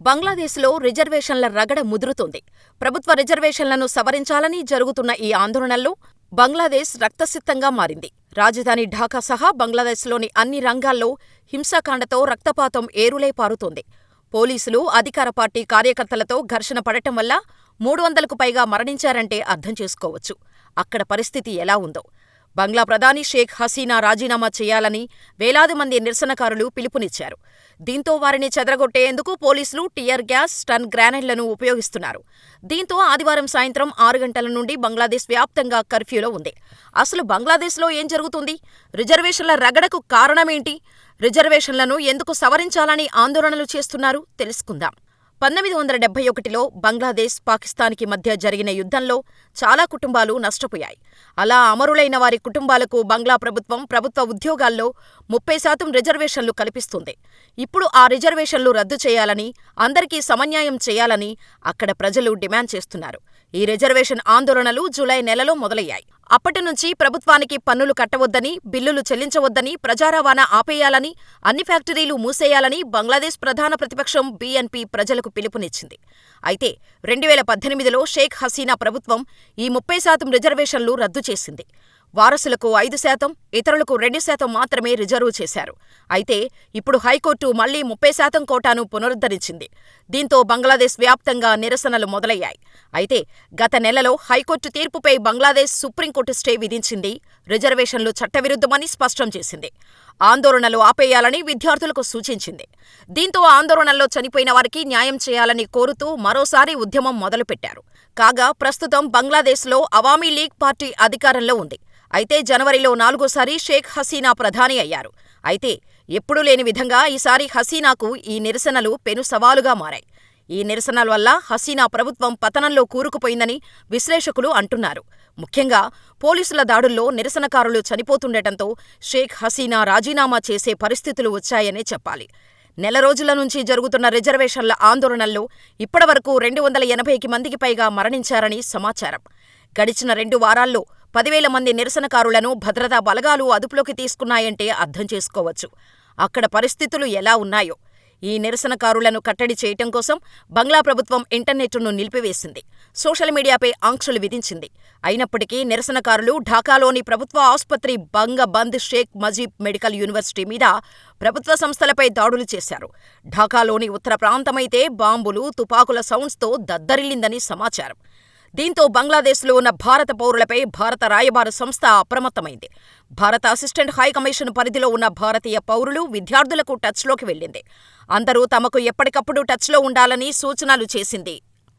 బంగ్లాదేశ్లో రిజర్వేషన్ల రగడ ముదురుతోంది. ప్రభుత్వ రిజర్వేషన్లను సవరించాలని జరుగుతున్న ఈ ఆందోళనల్లో బంగ్లాదేశ్ రక్తసిక్తంగా మారింది. రాజధాని ఢాకా సహా బంగ్లాదేశ్లోని అన్ని రంగాల్లో హింసాకాండతో రక్తపాతం ఏరులై పారుతోంది. పోలీసులు, అధికార పార్టీ కార్యకర్తలతో ఘర్షణ పడటం వల్ల 300కు పైగా మరణించారంటే అర్థం చేసుకోవచ్చు అక్కడ పరిస్థితి ఎలా ఉందో. బంగ్లా ప్రధాని షేక్ హసీనా రాజీనామా చేయాలని వేలాది మంది నిరసనకారులు పిలుపునిచ్చారు. దీంతో వారిని చెదరగొట్టేందుకు పోలీసులు టియర్ గ్యాస్, స్టన్ గ్రానైడ్లను ఉపయోగిస్తున్నారు. దీంతో ఆదివారం సాయంత్రం 6 గంటల నుండి బంగ్లాదేశ్ వ్యాప్తంగా కర్ఫ్యూలో ఉంది. అసలు బంగ్లాదేశ్లో ఏం జరుగుతుంది? రిజర్వేషన్ల రగడకు కారణమేంటి? రిజర్వేషన్లను ఎందుకు సవరించాలని ఆందోళనలు చేస్తున్నారు? తెలుసుకుందాం. 1971లో బంగ్లాదేశ్, పాకిస్తాన్కి మధ్య జరిగిన యుద్ధంలో చాలా కుటుంబాలు నష్టపోయాయి. అలా అమరులైన వారి కుటుంబాలకు బంగ్లా ప్రభుత్వ ఉద్యోగాల్లో 30% రిజర్వేషన్లు కల్పిస్తుంది. ఇప్పుడు ఆ రిజర్వేషన్లు రద్దు చేయాలని, అందరికీ సమన్యాయం చేయాలని అక్కడ ప్రజలు డిమాండ్ చేస్తున్నారు. ఈ రిజర్వేషన్ ఆందోళనలు జూలై నెలలో మొదలయ్యాయి. అప్పటినుంచి ప్రభుత్వానికి పన్నులు కట్టవద్దని, బిల్లులు చెల్లించవద్దని, ప్రజా రవాణా ఆపేయాలని, అన్ని ఫ్యాక్టరీలు మూసేయాలని బంగ్లాదేశ్ ప్రధాన ప్రతిపక్షం బీఎన్పీ ప్రజలకు పిలుపునిచ్చింది. అయితే 2018లో షేక్ హసీనా ప్రభుత్వం ఈ 30% రిజర్వేషన్లు రద్దు చేసింది. వారసులకు 5%, ఇతరులకు 2% మాత్రమే రిజర్వు చేశారు. అయితే ఇప్పుడు హైకోర్టు మళ్లీ 30% కోటాను పునరుద్ధరించింది. దీంతో బంగ్లాదేశ్ వ్యాప్తంగా నిరసనలు మొదలయ్యాయి. అయితే గత నెలలో హైకోర్టు తీర్పుపై బంగ్లాదేశ్ సుప్రీంకోర్టు స్టే విధించింది. రిజర్వేషన్లు చట్టవిరుద్ధమని స్పష్టం చేసింది. ఆందోళనలు ఆపేయాలని విద్యార్థులకు సూచించింది. దీంతో ఆందోళనల్లో చనిపోయిన వారికి న్యాయం చేయాలని కోరుతూ మరోసారి ఉద్యమం మొదలుపెట్టారు. కాగా ప్రస్తుతం బంగ్లాదేశ్లో అవామీ లీగ్ పార్టీ అధికారంలో ఉంది. అయితే జనవరిలో 4వసారి షేక్ హసీనా ప్రధాని అయ్యారు. అయితే ఎప్పుడూ లేని విధంగా ఈసారి హసీనాకు ఈ నిరసనలు పెను సవాలుగా మారాయి. ఈ నిరసనల వల్ల హసీనా ప్రభుత్వం పతనంలో కూరుకుపోయిందని విశ్లేషకులు అంటున్నారు. ముఖ్యంగా పోలీసుల దాడుల్లో నిరసనకారులు చనిపోతుండటంతో షేక్ హసీనా రాజీనామా చేసే పరిస్థితులు వచ్చాయనే చెప్పాలి. నెల రోజుల నుంచి జరుగుతున్న రిజర్వేషన్ల ఆందోళనల్లో ఇప్పటివరకు 280 మందికి పైగా మరణించారని సమాచారం. గడిచిన 2 వారాల్లో 10,000 మంది నిరసనకారులను భద్రతా బలగాలు అదుపులోకి తీసుకున్నాయంటే అర్థం చేసుకోవచ్చు అక్కడ పరిస్థితులు ఎలా ఉన్నాయో. ఈ నిరసనకారులను కట్టడి చేయటం కోసం బంగ్లా ప్రభుత్వం ఇంటర్నెట్ను నిలిపివేసింది. సోషల్ మీడియాపై ఆంక్షలు విధించింది. అయినప్పటికీ నిరసనకారులు ఢాకాలోని ప్రభుత్వ ఆసుపత్రి బంగబంద్ షేక్ ముజీబ్ మెడికల్ యూనివర్సిటీ మీద, ప్రభుత్వ సంస్థలపై దాడులు చేశారు. ఢాకాలోని ఉత్తర ప్రాంతమైతే బాంబులు, తుపాకుల సౌండ్స్తో దద్దరిల్లిందని సమాచారం. దీంతో బంగ్లాదేశ్లో ఉన్న భారత పౌరులపై భారత రాయబార సంస్థ అప్రమత్తమైంది. భారత అసిస్టెంట్ హైకమిషన్ పరిధిలో ఉన్న భారతీయ పౌరులు, విద్యార్థులకు టచ్లోకి వెళ్లింది. అందరూ తమకు ఎప్పటికప్పుడు టచ్లో ఉండాలని సూచనలు చేసింది.